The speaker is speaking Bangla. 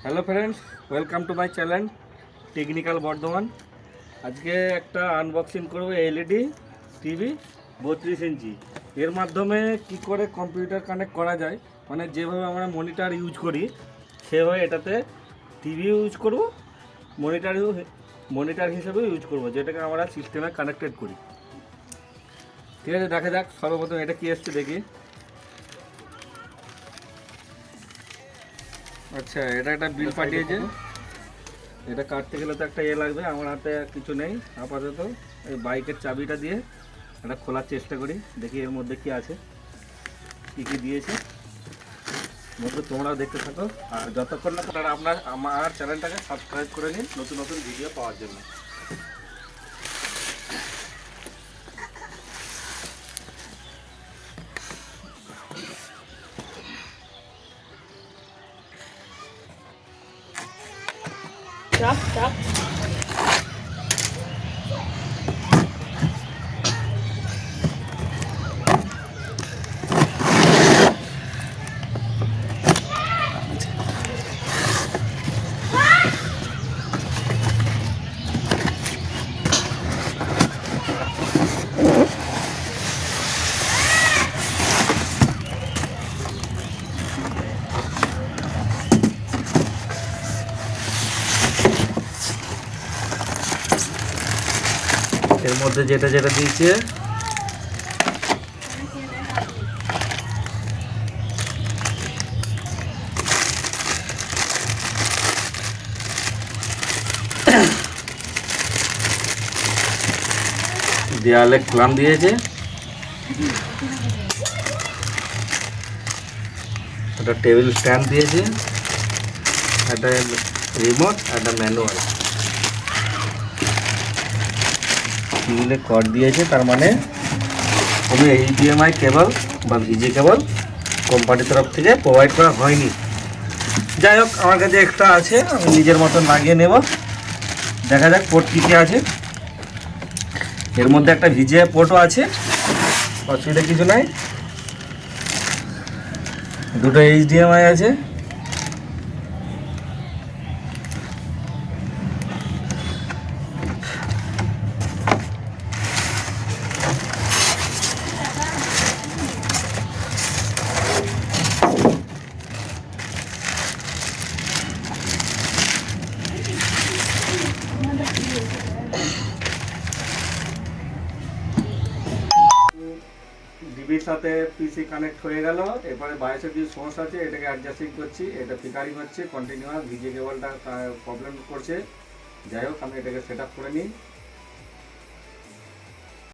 Hello friends, welcome to my channel technical Bardhaman. আজকে একটা আনবক্সিং করবো এলইডি টিভি 32 ইঞ্চি। এর মাধ্যমে কি করে কম্পিউটার কানেক্ট করা যায়, মানে যেভাবে আমরা মনিটর ইউজ করি সেভাবে এটাতে টিভি ইউজ করব, মনিটর হিসেবে ইউজ করব, যেটাকে আমরা সিস্টেমে কানেক্টেড করি। ঠিক আছে, দেখা যাক সর্বপ্রথম এটা কি এসছে দেখি। আচ্ছা, এটা একটা বিল পাঠিয়েছে। এটা কাটতে গেলে তো একটা লাগবে, আমার হাতে কিছু নেই আপাতত। এই বাইকের চাবিটা দিয়ে এটা খোলার চেষ্টা করি, দেখি এর মধ্যে কি আছে, কি কি দিয়েছে। মধ্যে তোমরাও দেখতে থাকো, আর যতক্ষণ না আপনারা আমার চ্যানেলটাকে সাবস্ক্রাইব করে নিন নতুন নতুন ভিডিও পাওয়ার জন্য। চাপ চাপ এর মধ্যে যেটা যেটা দিয়েছে দেয়ালে ক্লাম দিয়েছে, একটা টেবিল স্ট্যান্ড দিয়েছে, একটা রিমোট, একটা ম্যানুয়াল, টিভিলে কর্ড দিয়েছে। তার মানে কোনো এইচডিএমআই কেবল বা ভিজি কেবল কোম্পানির তরফ থেকে প্রোভাইড করা হয়নি। যাই হোক, আমার কাছে এক্সট্রা আছে, আমি নিজের মতন লাগিয়ে নেব। দেখা যাক পোর্ট কী কী আছে। এর মধ্যে একটা ভিজিএ পোর্টও আছে, অসুবিধা কিছু নাই। দুটো এইচডিএমআই আছে। টিভির সাথে পিসি কানেক্ট হয়ে গেল। এরপরে বায়োসের কিছু সমস্যা আছে, এটাকে অ্যাডজাস্টিং করছি। এটা ফিকারিং হচ্ছে কন্টিনিউয়াস, ভিজিএ কেবলটা প্রবলেম করছে। যাই হোক, আমি এটাকে সেট আপ করে নিই।